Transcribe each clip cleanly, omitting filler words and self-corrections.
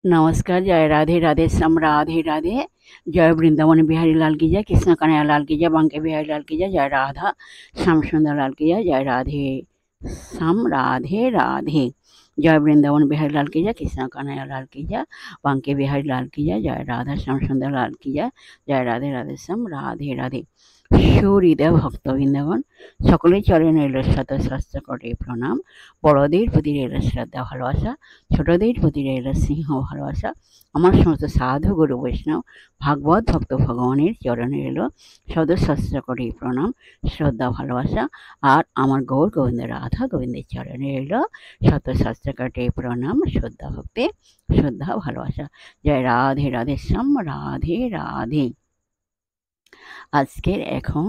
नमस्कार। जय राधे राधे श्याम राधे राधे। जय वृंदावन बिहारी लाल की जय, कृष्ण कन्हैया लाल की जय, बांके बिहारी लाल की जय, जय राधा श्याम सुंदर लाल की जय, जय राधे श्याम राधे राधे। जय वृंदावन बिहारी लाल की जय, कृष्ण कन्हैया लाल की जय, बांके बिहारी लाल की जय, जय राधा श्याम सुंदर लाल की जय, जय राधे राधे श्याम राधे राधे। সুহৃদয় ভক্তবৃন্দগণ, সকলেই চরণে রইল শত সহস্র কোটি প্রণাম। বড়দের প্রতি রইল শ্রদ্ধা ভালোবাসা, ছোটদের প্রতি রইল স্নেহ ভালোবাসা। আমার সমস্ত সাধু গুরু বৈষ্ণব ভাগবত ভক্ত ভগবানের চরণে রইল শত সহস্র কোটি প্রণাম, শ্রদ্ধা ভালোবাসা। আর আমার গৌর গোবিন্দ রাধা গোবিন্দের চরণে রইল শত সহস্র কোটি প্রণাম, শ্রদ্ধা ভক্তি, শ্রদ্ধা ভালোবাসা। জয় রাধে রাধে শ্যাম রাধে রাধে। আজকের এখন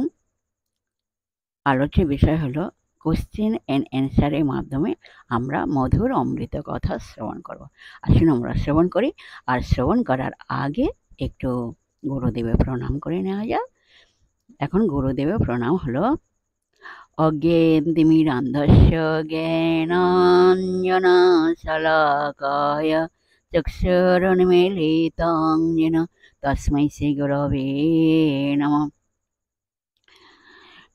আলোচ্য বিষয় হলো কোশ্চেন অ্যান্ড অ্যান্সারের মাধ্যমে আমরা মধুর অমৃত কথা শ্রবণ করব। আসুন আমরা শ্রবণ করি। আর শ্রবণ করার আগে একটু গুরুদেবের প্রণাম করে নেওয়া যাক। এখন গুরুদেবের প্রণাম হলো অজ্ঞেন্তিমিরান্ধস্য জ্ঞানাঞ্জনশলাকায় চক্ষুरुन्मीलितं येन তস্मै শ্রীগুরবে নমঃ।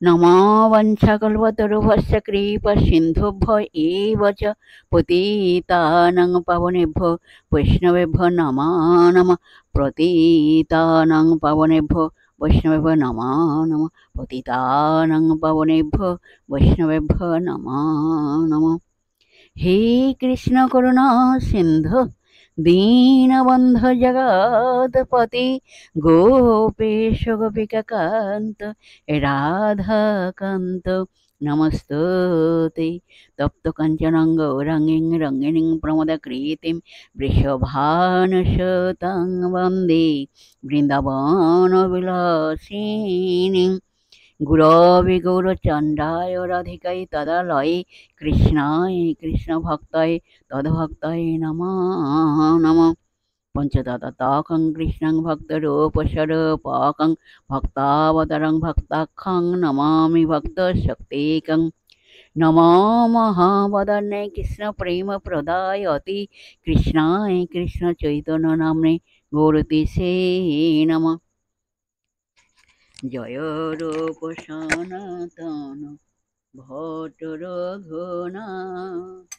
नमो वंशकल्पतरुभ्यश्च कृपासिन्धुभ्यो एव च पतितानां पावनेभ्यो वैष्णवेभ्यो नमो नमः। पतितानां पावनेभ्यो वैष्णवेभ्यो नमो नमः। पतितानां पावनेभ्यो वैष्णवेभ्यो नमो नमः। हे कृष्ण करुणा सिन्धु दीनबन्धु जगत्पति गोपेश गोपिकान्त राधाकान्त नमस्तुते। तप्त काञ्चनं गौराङ्गीं रङ्गिणीं प्रमोदकृतिं वृषभानुसुतां वन्दे वृन्दावनविलासिनीं। गुरवे गौरचन्द्राय राधिकायै तदालये कृष्णाय कृष्णभक्ताय तद्भक्ताय नमो नमः। पञ्चतत्त्वात्मकं कृष्णं भक्तरूपस्वरूपकं भक्तावतारं भक्ताख्यं नमामि भक्तशक्तिकं। नमो महावदने कृष्णप्रेमप्रदायते कृष्णाय कृष्णचैतन्यनाम्ने गौरतीसे नमः। जय रूप सनातन भट्ट रघुनाथ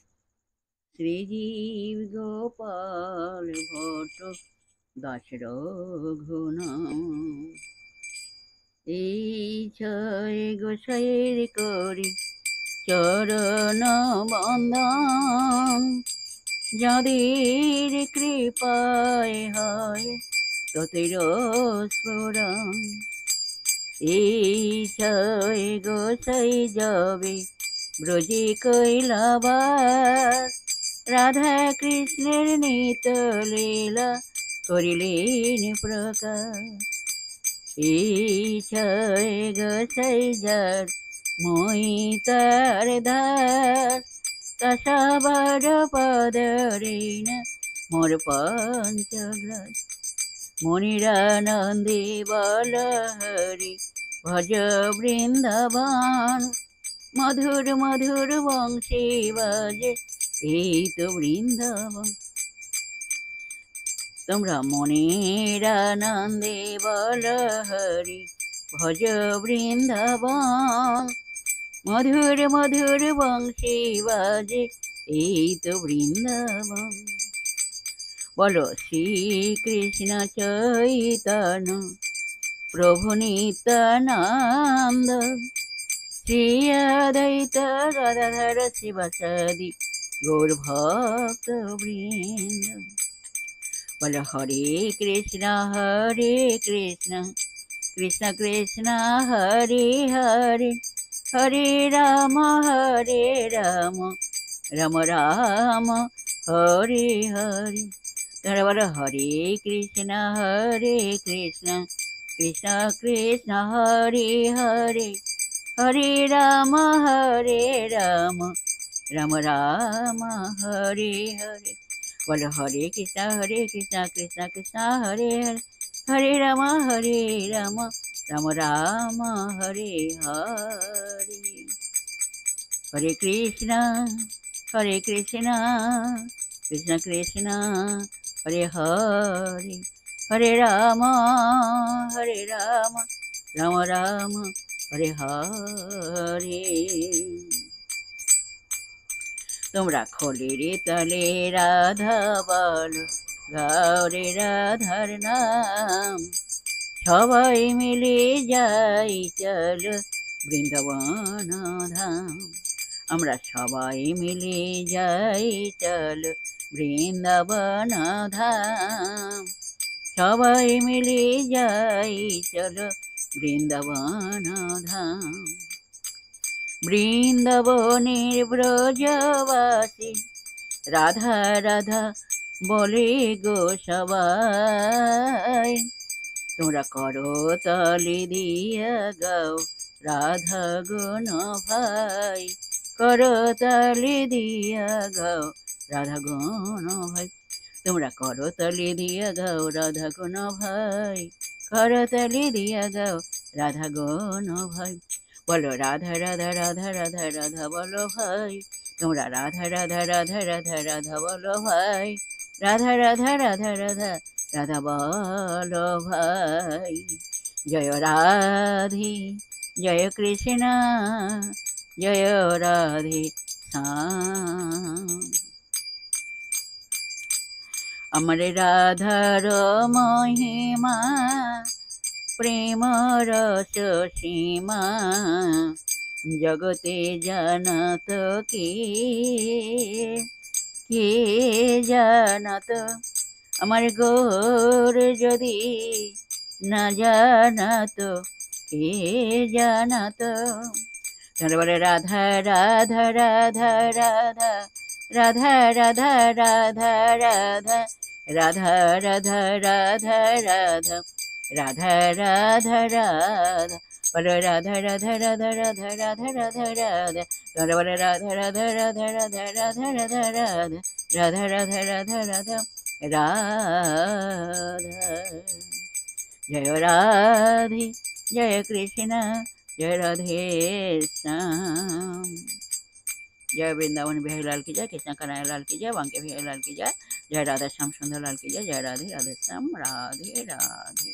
श्रीजीव गोपाल भट्ट दास रघुनाथ। এই ছয় গোসাইয়ের করি চরণ বন্দন, যাদের কৃপায় হয় ততের স্মরণ। এই ছয় গোসাই যাবে ব্রজে কৈলাবাস, রাধা কৃষ্ণের নিত লীলা করিলেন প্রকাশ। এই ছয় গোসাই যার মই তার দাস, তা সবার পদরে না মোর পঞ্চগ্রাস। মনিরানন্দে বল হরি ভজ বৃন্দাবন, মধুর মধুর বংশী বাজে এই তো বৃন্দাবন। তোমরা মনিরানন্দে বল হরি ভজ বৃন্দাবন, মধুর মধুর বংশী বাজে এই তো বৃন্দাবন। বলো শ্রীকৃষ্ণ চৈতন্য প্রভু নিত্যানন্দ, শ্রী অদ্বৈত গদাধর শিবাসাদি গৌর ভক্ত বৃন্দ। বলো হরে কৃষ্ণ কৃষ্ণ কৃষ্ণ হরে হরে, হরে রাম রাম রাম হরে হরে। তোমরা বলো হরে কৃষ্ণ কৃষ্ণ কৃষ্ণ হরে হরে, হরে রাম রাম রাম হরে হরে। বলো হরে কৃষ্ণ কৃষ্ণ কৃষ্ণ হরে হরে, হরে রাম রাম রাম হরে হরে। হরে কৃষ্ণ কৃষ্ণ কৃষ্ণ হরে হরে হরে রাম রাম রাম হরে হরে। তোমরা খোলের তলে রাধা বলো, গাও রে রাধার নাম। সবাই মিলে যাই চলো বৃন্দাবন ধাম। আমরা সবাই মিলে যাই চলো বৃন্দাবন ধাম। সবাই মিলে যাই চলো বৃন্দাবন ধাম। বৃন্দাবনের ব্রজবাসী রাধা রাধা বলে গো সবাই। তোমরা করো তালি দিয়া গাও রাধা গুণ ভাই। করো তালি দিয়া গাও রাধা গুণ ভাই। তোমরা করো তালি দিয়া গাও রাধা গুণ ভাই। করো তালি দিয়া গাও রাধা গুণ ভাই। বলো রাধা রাধা রাধা রাধা রাধা বলো ভাই। তোমরা রাধা রাধা রাধা রাধা রাধা বলো ভাই। রাধা রাধা রাধা রাধা রাধা বলো ভাই। জয় রাধে জয় কৃষ্ণ জয় রাধে শ্যাম। আমার রাধার মহিমা প্রেম রস সীমা। জগতে জানত কে কে জানত। আমার গৌর যদি না জানাত কে জানাত। তাহলে বলে রাধা রাধা রাধা রাধা রাধা রাধা রাধা রাধা রাধা রাধা রাধা রাধা রাধা রাধা রাধা। বলো রাধা রাধা রাধা রাধা রাধা রাধা রাধা। তাহলে বলে রাধা রাধা রাধা রাধা রাধা রাধা রাধা রাধা রাধা রাধা রাধা। জয় রাধে জয় কৃষ্ণ জয় রাধে শ্যাম। जय वृंदावन बिहारी लाल की जय। कृष्ण कन्हैया लाल की जय। बांके बिहारी लाल की जय। जय राधा श्याम सुंदर लाल की जय। जय राधे राधे श्याम राधे राधे।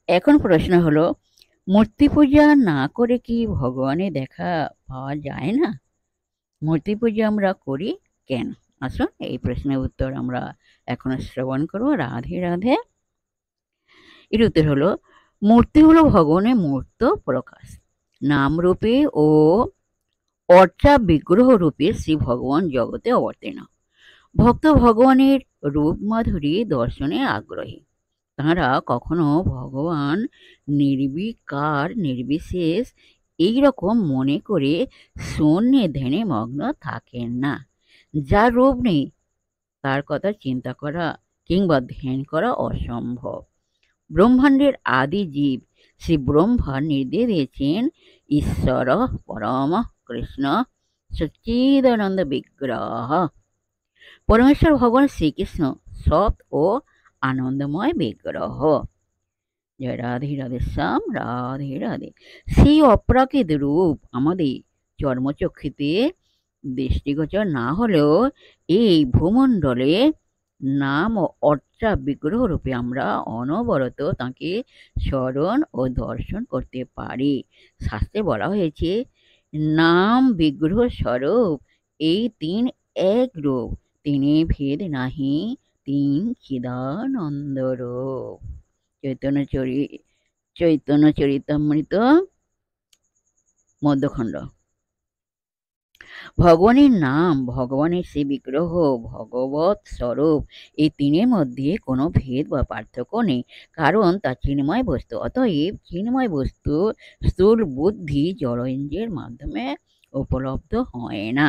এখন প্রশ্ন হলো, মূর্তি পূজা না করে কি ভগবানের দেখা পাওয়া যায় না? মূর্তি পূজা আমরা করি কেন? আসুন এই প্রশ্নের উত্তর আমরা এখন শ্রবণ করব। রাধে রাধে। এর উত্তর হলো, মূর্তি হলো ভগবানের মূর্ত প্রকাশ। নামরূপে ও অর্চা বিগ্রহ রূপে শ্রী ভগবান জগতে অবতীর্ণ। ভক্ত ভগবানের রূপ মাধুরী দর্শনে আগ্রহী। তাঁরা কখনো ভগবান নির্বিকার নির্বিশেষ এইরকম মনে করে শূন্যে ধ্যানে মগ্ন থাকেন না। যার রূপ নেই তার কথা চিন্তা করা কিংবা ধ্যান করা অসম্ভব। ব্রহ্মাণ্ডের আদি জীব শ্রী ব্রহ্মা নির্দেশ দিয়েছেন ঈশ্বর পরম কৃষ্ণ সচ্চিদানন্দ বিগ্রহ। পরমেশ্বর ভগবান শ্রীকৃষ্ণ সৎ ও আনন্দময় বিগ্রহ। জয় রাধে রাধে শ্যাম রাধে রাধে। সেই অপ্রাকৃত রূপ আমাদের চর্মচক্ষুতে দৃষ্টিগোচর না হলেও এই ভূমণ্ডলে নাম ও অর্চা বিগ্রহ রূপে আমরা অনবরত তাঁকে স্মরণ ও দর্শন করতে পারি। শাস্ত্রে বলা হয়েছে, নাম বিগ্রহ স্বরূপ এই তিন এক রূপ, তিনি ভেদ নাহি তিন চিদানন্দ রূপ। চৈতন্য চরিতামৃত মধ্যখণ্ড। ভগবানের নাম, ভগবানের সেই বিগ্রহ, ভগবৎ স্বরূপ, এই তিনের মধ্যে কোনো ভেদ বা পার্থক্য নেই, কারণ তা চিন্ময় বস্তু। অতএব চিন্ময় বস্তু স্থূল বুদ্ধি জড়েন্দ্রিয়ের মাধ্যমে উপলব্ধ হয় না।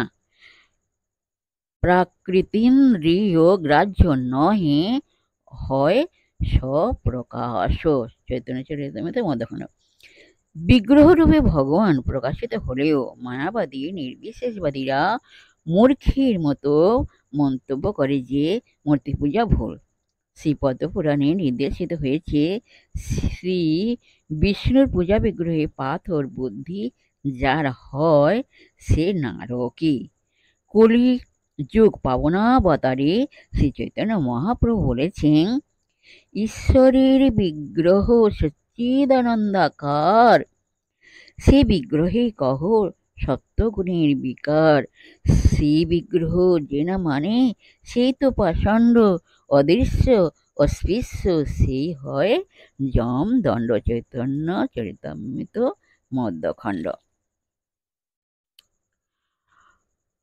প্রাকৃতিন্দ্রিয় গ্রাহ্য নহে হয় স্বপ্রকাশ। চৈতন্য চরিতামৃত মধ্যখণ্ড। বিগ্রহরূপে ভগবান প্রকাশিত হলেও মায়াবাদী নির্বিশেষবাদীরা মূর্খের মতো মন্তব্য করে যে মূর্তি পূজা ভুল। শ্রীপদ্ম পুরাণে নির্দেশিত হয়েছে, শ্রী বিষ্ণুর পূজা বিগ্রহে পাথর বুদ্ধি যার হয় সে নারকী। কলি যুগ পাবনাবতারে শ্রী চৈতন্য মহাপ্রভু বলেছেন, ঈশ্বরের বিগ্রহ সচ্চিদানন্দাকার, সে বিগ্রহে কহ সপ্তগুণের বিকার। সে বিগ্রহ যে না মানে, সেই তো পাষণ্ড অদৃশ্য অস্পৃশ্য, সেই হয় যম দণ্ড। চৈতন্য চরিতামৃত মধ্যখণ্ড।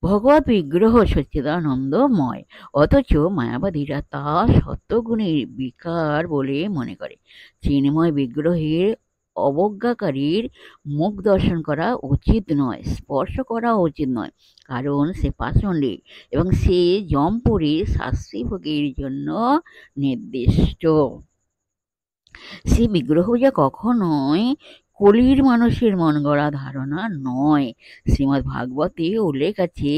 ভগবৎ বিগ্রহ সচ্চিদানন্দময়, অথচ মায়াবাদীরা তা সত্যগুণের বিকার বলে মনে করে। চিন্ময় বিগ্রহের অবজ্ঞাকারীর মুখ দর্শন করা উচিত নয়, স্পর্শ করা উচিত নয়, কারণ সে পাষণ্ডী এবং সে যমপুরীর শাস্তি ভোগের জন্য নির্দিষ্ট। সে বিগ্রহ যা কখনোই কলির মানুষের মন গড়া ধারণা নয়। শ্রীমদ্ ভাগবতে উল্লেখ আছে,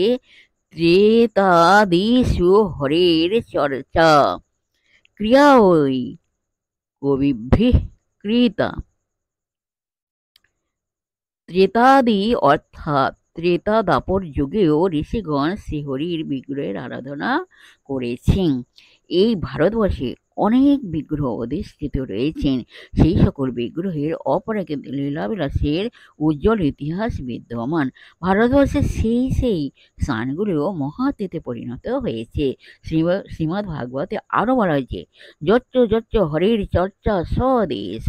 ত্রেতাদিষু হরের চর্চা ক্রিয়া ওই কবিভিঃ কৃতা। ত্রেতাদি অর্থাৎ ত্রেতা দাপর যুগেও ঋষিগণ শ্রীহরির বিগ্রহের আরাধনা করেছেন। এই ভারতবর্ষে অনেক বিগ্রহ অধিষ্ঠিত রয়েছেন। সেই সকল বিগ্রহের অপরাকিত লীলাবিলাসের উজ্জ্বল ইতিহাস বিদ্যমান। ভারতবর্ষের সেই স্থানগুলো মহাতীর্থে পরিণত হয়েছে। শ্রীমদ্ ভাগবতে আরও বলা হয়েছে, যচ্চ যচ্চ হরির চর্চা স্বদেশ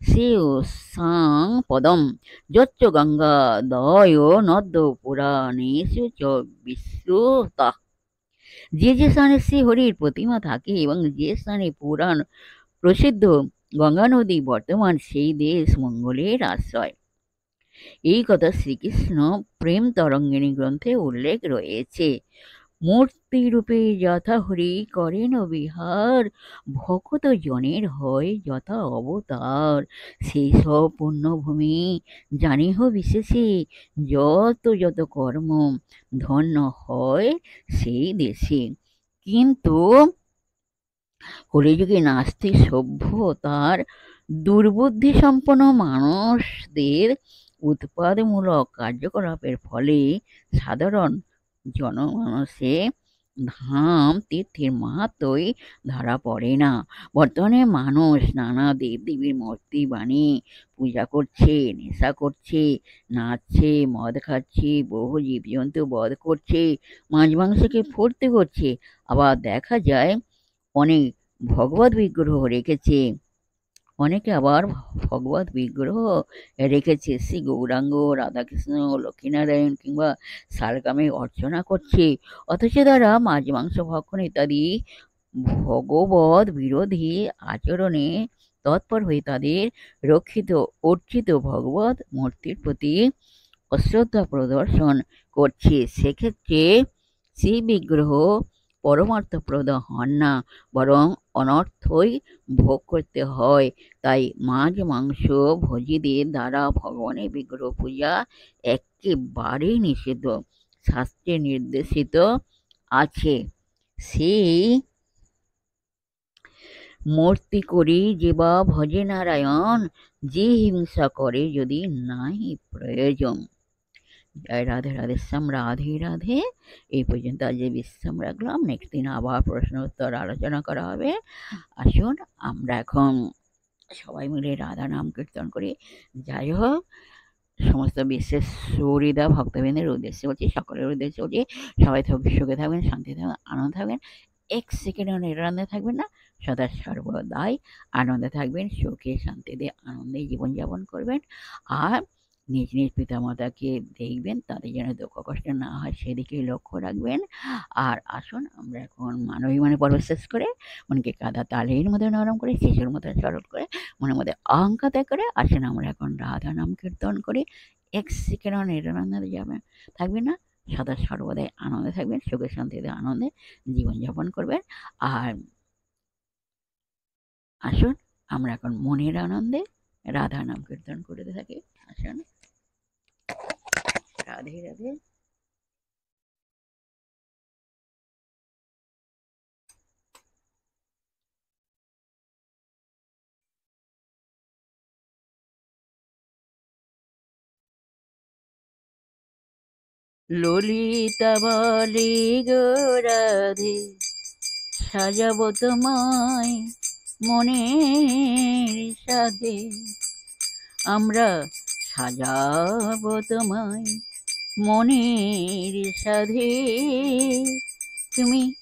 সেও সাং পদম, যচ্চ গঙ্গাদয় নদ্য পুরাণেষু চ বিশ্রুতা। যে স্থানে শ্রী হরির প্রতিমা থাকে এবং যে স্থানে পুরাণ প্রসিদ্ধ গঙ্গা নদী বর্তমান, সেই দেশ মঙ্গলের আশ্রয়। এই কথা শ্রীকৃষ্ণ প্রেম তরঙ্গিনী গ্রন্থে উল্লেখ রয়েছে। মূর্তিরূপে যথা হরি করেন বিহার, ভকত জনের হয় যথা অবতার। সেই সব পুণ্যভূমি জানিহ বিশেষে, যত যত কর্ম ধন্য হয় সেই দেশে। কিন্তু কলিযুগে নাস্তিক সভ্যতার দুর্বুদ্ধি সম্পন্ন মানুষদের উৎপাদমূলক কার্যকলাপের ফলে সাধারণ জনমানসে ধাম তীর্থের মাহাত্ম্যই ধরা পড়ে না। বর্তমানে মানুষ নানা দেবদেবীর মূর্তি বানিয়ে পূজা করছে, নেশা করছে, নাচছে, মদ খাচ্ছে, বহু জীবজন্তু বধ করছে, মাছ মাংসকে ফুর্তি করছে। আবার দেখা যায় অনেক ভগবত বিগ্রহ রেখেছে, অনেকে আবার ভগবত বিগ্রহ রেখেছে শ্রী গৌরাঙ্গ, রাধাকৃষ্ণ, লক্ষ্মীনারায়ণ কিংবা শালগ্রামে অর্চনা করছে, অথচ তারা মাছ মাংস ভক্ষণ ইত্যাদি ভগবত বিরোধী আচরণে তৎপর হয়ে তাদের রক্ষিত অর্চিত ভগবত মূর্তির প্রতি অশ্রদ্ধা প্রদর্শন করছে। সেক্ষেত্রে শ্রী বিগ্রহ পরমার্থপ্রদ হন না, বরং অনর্থই ভোগ করতে হয়। তাই মাছ মাংস ভোজীদের দ্বারা ভগবানের বিগ্রহ পূজা একেবারেই নিষিদ্ধ, শাস্ত্রে নির্দেশিত আছে। সেই মূর্তি করি যে বা ভজে নারায়ণ, যে হিংসা করে যদি নাহি প্রয়োজন। জয় রাধে রাধে শ্যাম, রাধে রাধে। এই পর্যন্ত আজ বিশ্রাম রাখলাম। নেক্সট দিন আবার প্রশ্ন উত্তর আলোচনা করা হবে। আসুন আমরা এখন সবাই মিলে রাধা নাম কীর্তন করি। যাই হোক, সমস্ত বিশ্বের সুহৃদা ভক্তবৃন্দের উদ্দেশ্যে বলছি, সকলের উদ্দেশ্যে বলছি, সবাই সুখে থাকবেন, শান্তি থাকবেন, আনন্দ থাকবেন, এক সেকেন্ডও নিরানন্দে থাকবেন না, সদা সর্বদাই আনন্দে থাকবেন, সুখে শান্তিতে আনন্দে জীবনযাপন করবেন। আর নিজ নিজ পিতামাতাকে দেখবেন, তাদের যেন দুঃখ কষ্ট না হয় সেদিকে লক্ষ্য রাখবেন। আর আসুন আমরা এখন মানবিমানে পর্ব শেষ করে মনকে কাদা তালের মধ্যে নরম করে, শিশুর মতো সরল করে, মনের মধ্যে অহংকার ত্যাগ করে আসেন আমরা এখন রাধা নাম কীর্তন করি। এক সেকেন্ডও নিরানন্দে যাবেন থাকবেন না, সদা সর্বদাই আনন্দে থাকবেন, সুখে শান্তিতে আনন্দে জীবনযাপন করবেন। আর আসুন আমরা এখন মনের আনন্দে রাধা নাম কীর্তন করতে থাকি। আসুন, রাধে রাধে। ললিতা বলে গো রাধে, সাজাবো তোমায় মনের সাধে। আমরা সাজাবো তোমায় মনের সাধে। তুমি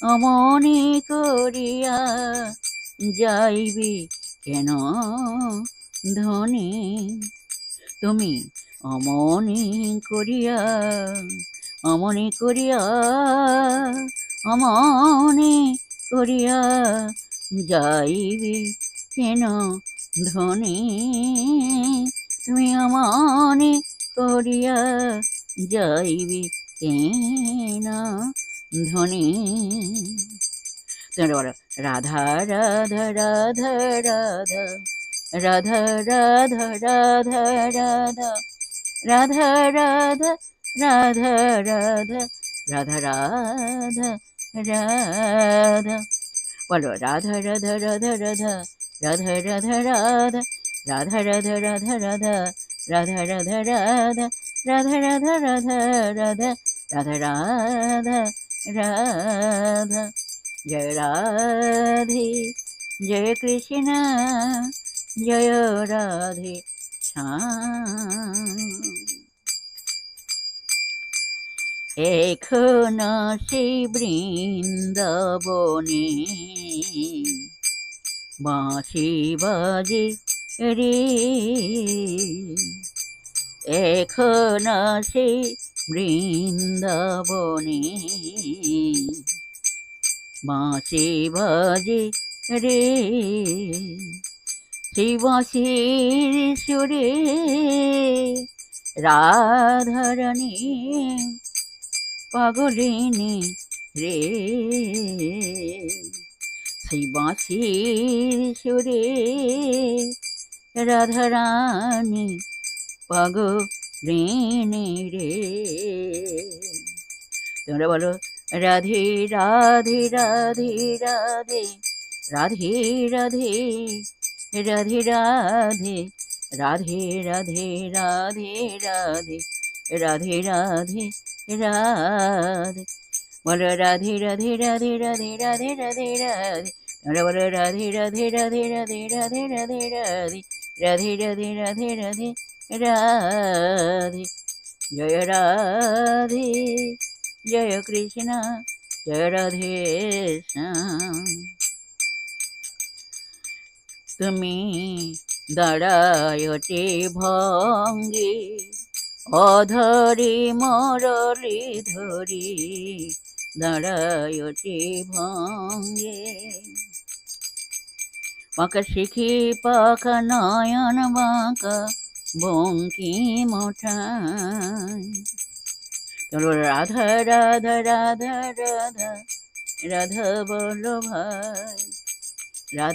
অমনে করিয়া যাইবে কেন ধনে। তুমি অমনে করিয়া, অমনে করিয়া, অমনে করিয়া যাইবে কেন ধনে। তুমি অমনে করিয়া যাইবে কেন ধনে। তোমরা বলো রাধা রাধা রাধা রাধা, রাধা রাধা রাধা রাধা, রাধা রাধা রাধা রাধা, রাধা রাধা রাধা। বলো রাধা রাধা রাধা রাধা, রাধা রাধা রাধা, রাধা রাধা রাধা রাধা, রাধা রাধা রাধা, রাধা রাধা রাধা রাধা, রাধা রাধা রাধা। জয় রাধে জয় কৃষ্ণ জয় রাধে শ্যাম। এখনো সেই বৃন্দাবনে বাঁশি বাজে রে। এখনো সেই বৃন্দাবনে বাঁশি বাজে রে। সেই বাঁশির সুরে রাধারানী পাগলিনী রে। সেই বাঁশির সুরে রাধারানী পাগলিনী রে। তোমরা বলো রাধে রাধে রাধে রাধে, রাধে রাধে রাধে রাধে, রাধে রাধে রাধে রাধে, রাধে রাধে রাধে। বলো রাধে রাধে রাধে রাধে রাধে রাধে রাধে। তোমরা বলো রাধে রাধে রাধে রাধে রাধে রাধে রাধে, রাধে রাধে রাধে রাধে রাধে। জয় রাধে জয় কৃষ্ণ জয় রাধে শ্যাম। তুমি দাঁড়ায়তে ভঙ্গে অধরে মরলি ধরি, দাঁড়ায়তে ভঙ্গে। পাকা শিখি পাকা নয়ন বাঁকা বঙ্কিম ঠায়। চলো রাধা রাধা রাধা রাধা, রাধা বলো ভাই। রাধা